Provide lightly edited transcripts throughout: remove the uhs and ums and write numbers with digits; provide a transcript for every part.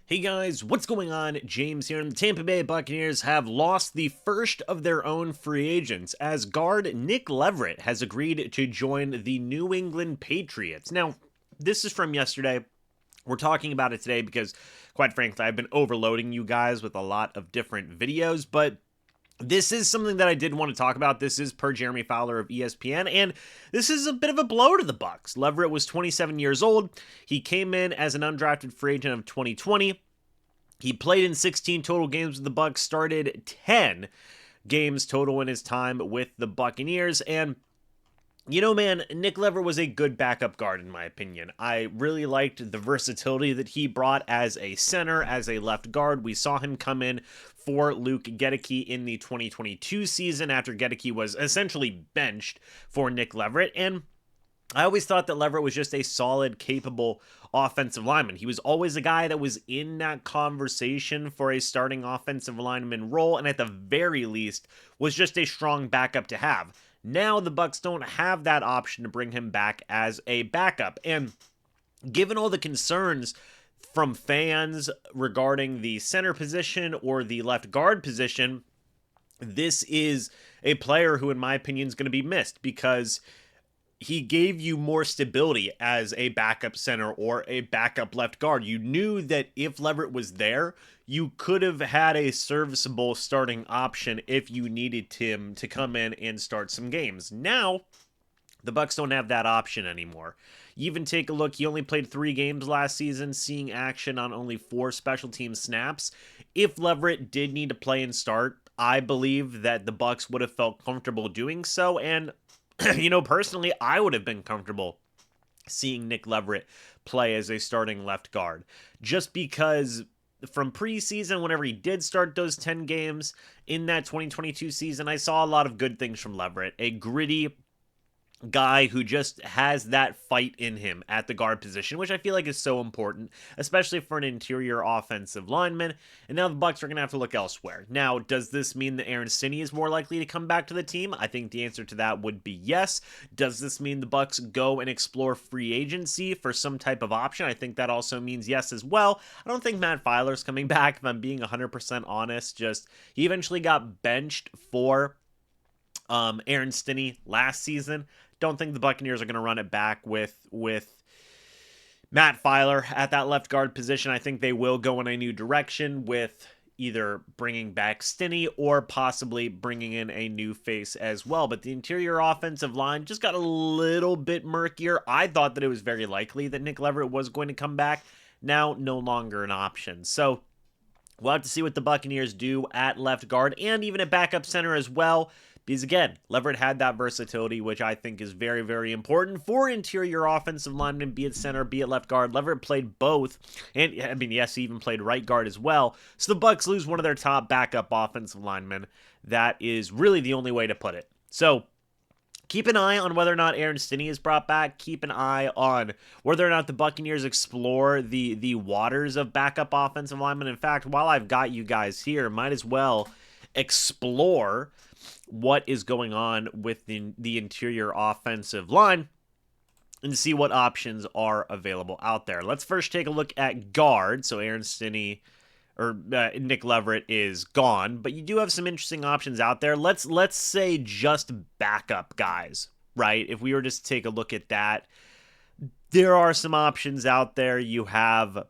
Hey guys, what's going on? James here, and the Tampa Bay Buccaneers have lost the first of their own free agents as guard Nick Leverett has agreed to join the New England Patriots. Now, this is from yesterday. We're talking about it today because, quite frankly, I've been overloading you guys with a lot of different videos, but this is something that I did want to talk about. This is per Jeremy Fowler of ESPN, and this is a bit of a blow to the Bucs. Leverett was 27 years old. He came in as an undrafted free agent of 2020. He played in 16 total games with the Bucs, started 10 games total in his time with the Buccaneers, and you know, man, Nick Leverett was a good backup guard, in my opinion. I really liked the versatility that he brought as a center, as a left guard. We saw him come in for Luke Gedeke in the 2022 season after Gedeke was essentially benched for Nick Leverett, and I always thought that Leverett was just a solid, capable offensive lineman. He was always a guy that was in that conversation for a starting offensive lineman role, and at the very least was just a strong backup to have. Now the Bucs don't have that option to bring him back as a backup. And given all the concerns from fans regarding the center position or the left guard position, this is a player who, in my opinion, is going to be missed because he gave you more stability as a backup center or a backup left guard. You knew that if Leverett was there, you could have had a serviceable starting option if you needed him to come in and start some games. Now, the Bucs don't have that option anymore. You even take a look, he only played 3 games last season, seeing action on only 4 special team snaps. If Leverett did need to play and start, I believe that the Bucs would have felt comfortable doing so, and personally, I would have been comfortable seeing Nick Leverett play as a starting left guard. Just because from preseason, whenever he did start those 10 games in that 2022 season, I saw a lot of good things from Leverett. A gritty guy who just has that fight in him at the guard position, which I feel like is so important, especially for an interior offensive lineman. And now the Bucs are going to have to look elsewhere. Now, does this mean that Aaron Stinnie is more likely to come back to the team? I think the answer to that would be yes. Does this mean the Bucs go and explore free agency for some type of option? I think that also means yes as well. I don't think Matt Filer's coming back, if I'm being 100% honest. Just, he eventually got benched for Aaron Stinnie last season. Don't think the Buccaneers are going to run it back with Matt Filer at that left guard position. I think they will go in a new direction with either bringing back Stinnie or possibly bringing in a new face as well. But the interior offensive line just got a little bit murkier. I thought that it was very likely that Nick Leverett was going to come back. Now, no longer an option. So we'll have to see what the Buccaneers do at left guard and even at backup center as well. Because again, Leverett had that versatility, which I think is very, very important for interior offensive linemen, be it center, be it left guard. Leverett played both, and yes, he even played right guard as well. So the Bucs lose one of their top backup offensive linemen. That is really the only way to put it. So keep an eye on whether or not Aaron Stinnie is brought back. Keep an eye on whether or not the Buccaneers explore the waters of backup offensive linemen. In fact, while I've got you guys here, might as well explore what is going on with the interior offensive line and see what options are available out there. Let's first take a look at guard. So Aaron Stinnie or Nick Leverett is gone, but you do have some interesting options out there. Let's say just backup guys, right? If we were just to take a look at that, there are some options out there. You have,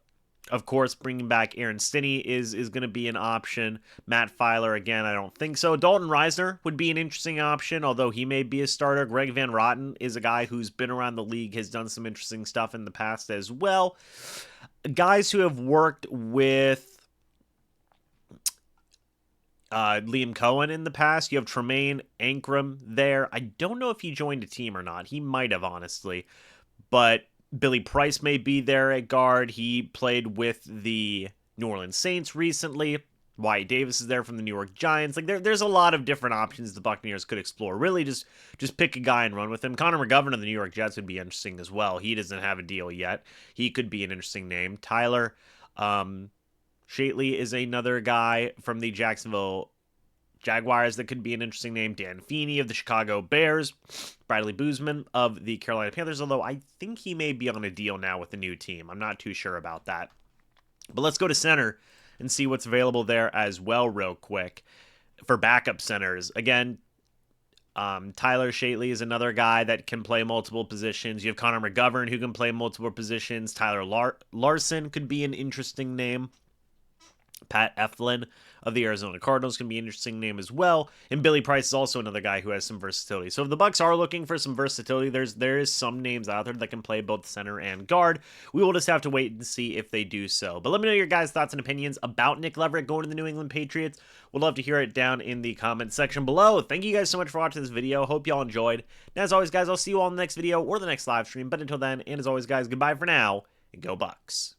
of course, bringing back Aaron Stinnie is going to be an option. Matt Filer, again, I don't think so. Dalton Risner would be an interesting option, although he may be a starter. Greg Van Roten is a guy who's been around the league, has done some interesting stuff in the past as well. Guys who have worked with Liam Cohen in the past. You have Tremaine Ankrum there. I don't know if he joined a team or not. He might have, honestly. But Billy Price may be there at guard. He played with the New Orleans Saints recently. Wyatt Davis is there from the New York Giants. Like there's a lot of different options the Buccaneers could explore. Really, just pick a guy and run with him. Connor McGovern of the New York Jets would be interesting as well. He doesn't have a deal yet. He could be an interesting name. Tyler Shatley is another guy from the Jacksonville Jaguars that could be an interesting name. Dan Feeney of the Chicago Bears. Bradley Boozman of the Carolina Panthers, although I think he may be on a deal now with the new team. I'm not too sure about that. But let's go to center and see what's available there as well real quick. For backup centers, again, Tyler Shatley is another guy that can play multiple positions. You have Connor McGovern, who can play multiple positions. Tyler Larson could be an interesting name. Pat Eflin of the Arizona Cardinals can be an interesting name as well. And Billy Price is also another guy who has some versatility. So if the Bucs are looking for some versatility, there is some names out there that can play both center and guard. We will just have to wait and see if they do so. But let me know your guys' thoughts and opinions about Nick Leverett going to the New England Patriots. We'd love to hear it down in the comments section below. Thank you guys so much for watching this video. Hope y'all enjoyed. And as always, guys, I'll see you all in the next video or the next live stream. But until then, and as always, guys, goodbye for now, and go Bucs.